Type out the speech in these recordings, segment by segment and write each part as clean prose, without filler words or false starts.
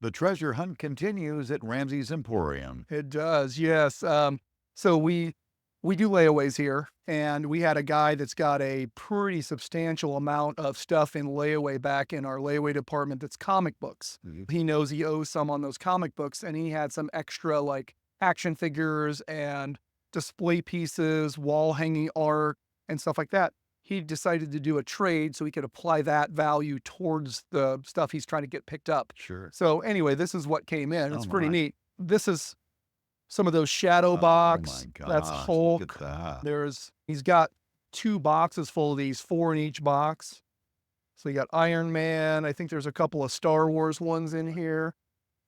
The treasure hunt continues at Ramsey's Emporium. It does, yes. So we do layaways here, and we had a guy that's got a pretty substantial amount of stuff in layaway back in our layaway department that's comic books. Mhm. He knows he owes some on those comic books, and he had some extra like action figures and display pieces, wall hanging art, and stuff like that. He decided to do a trade so he could apply that value towards the stuff he's trying to get picked up. Sure. So anyway, this is what came in. Oh It's pretty my. neat. This is some of those shadow Oh my box. That's gosh. Look at Hulk. that. He's got 2 boxes full of these, 4 in each box. So you got Iron Man. I think there's a couple of Star Wars ones in here.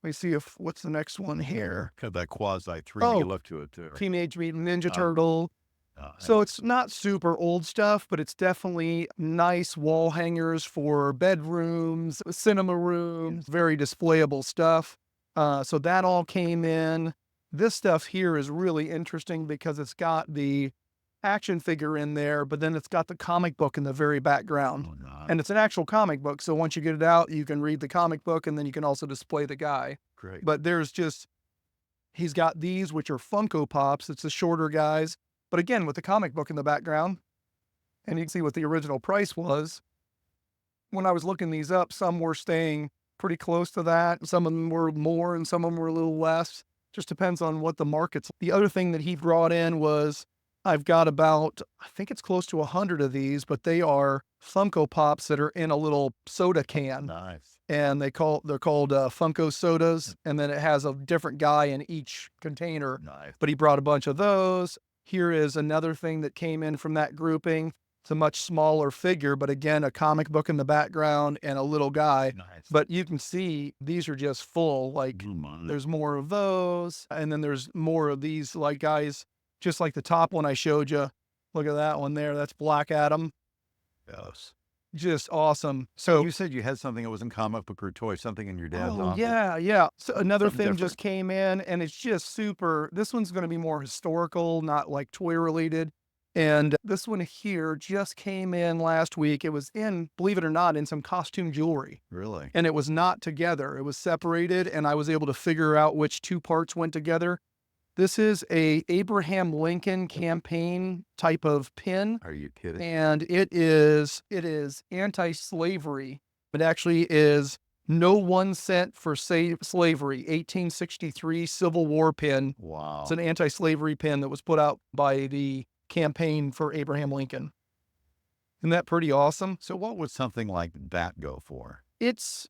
Let me see if what's the next one here? Got that quasi 3D Oh, look to it too. Teenage Mutant Ninja Oh, Turtle. nice. So it's not super old stuff, but it's definitely nice wall hangers for bedrooms, cinema rooms, very displayable stuff. So that all came in. This stuff here is really interesting because it's got the action figure in there, but then it's got the comic book in the very background. Oh, nice. And it's an actual comic book. So once you get it out, you can read the comic book and then you can also display the guy. Great. But he's got these, which are Funko Pops. It's the shorter guys. But again, with the comic book in the background, and you can see what the original price was. When I was looking these up, some were staying pretty close to that. Some of them were more and some of them were a little less. Just depends on what the market's. The other thing that he brought in was I've got about, I think it's close to 100 of these, but they are Funko Pops that are in a little soda can. Nice. And they're called Funko sodas. And then it has a different guy in each container. Nice. But he brought a bunch of those. Here is another thing that came in from that grouping. It's a much smaller figure, but again, a comic book in the background and a little guy. Nice. But you can see these are just full. Like Oh, my. there's more of those. And then there's more of these like guys, just like the top one I showed you. Look at that one there. That's Black Adam. Yes. Just awesome. So So you said you had something that wasn't comic book or toy, something in your dad's oh, office. yeah. So another Something thing different. just came in and it's just super. This one's going to be more historical, not like toy related. And this one here just came in last week. It was in, believe it or not, in some costume jewelry. Really? And it was not together. It was separated and I was able to figure out which 2 parts went together. This is a Abraham Lincoln campaign type of pin. Are you kidding? And it is anti-slavery. It actually is no 1 cent for slavery, 1863 Civil War pin. Wow. It's an anti-slavery pin that was put out by the campaign for Abraham Lincoln. Isn't that pretty awesome? So what would something like that go for?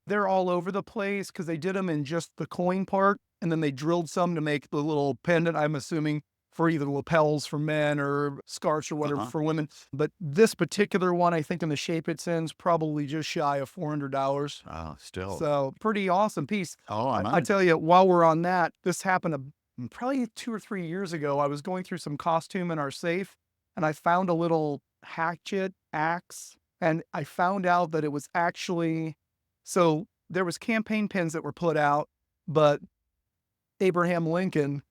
They're all over the place because they did them in just the coin part, and then they drilled some to make the little pendant, I'm assuming, for either lapels for men or scarves or whatever for women. But this particular one, I think in the shape it's in, is probably just shy of $400. Oh, still. So pretty awesome piece. Oh, I tell you, while we're on that, this happened probably 2 or 3 years ago. I was going through some costume in our safe, and I found a little hatchet axe, and I found out that it was actually so there was campaign pins that were put out, but Abraham Lincoln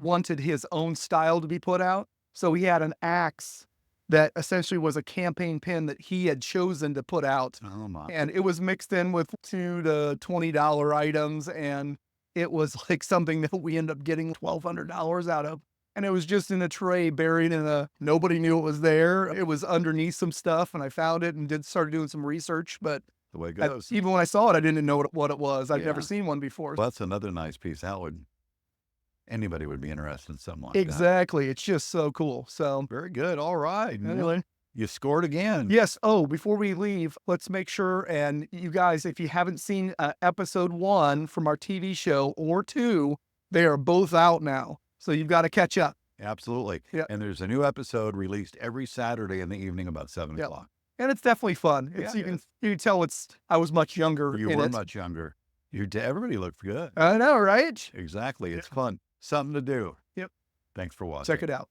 wanted his own style to be put out. So he had an axe that essentially was a campaign pin that he had chosen to put out. Oh, my. And it was mixed in with $2 to $20 items. And it was like something that we ended up getting $1,200 out of. And it was just in a tray buried nobody knew it was there. It was underneath some stuff and I found it and started doing some research. But The way it goes. even when I saw it, I didn't know what it was. I'd never Yeah. seen one before. Well, that's another nice piece. Anybody would be interested in something like that. Exactly. It's just so cool. So Very good. All right. anyway. You scored again. Yes. Oh, before we leave, let's make sure, and you guys, if you haven't seen episode 1 from our TV show or 2, they are both out now. So you've got to catch up. Absolutely. Yeah. And there's a new episode released every Saturday in the evening about 7 Yep. o'clock. And it's definitely fun. Yeah, You it can tell I was much younger You in were it. much younger. Everybody looked good. I know, right? Exactly. It's fun. Something to do. Yep. Thanks for watching. Check it out.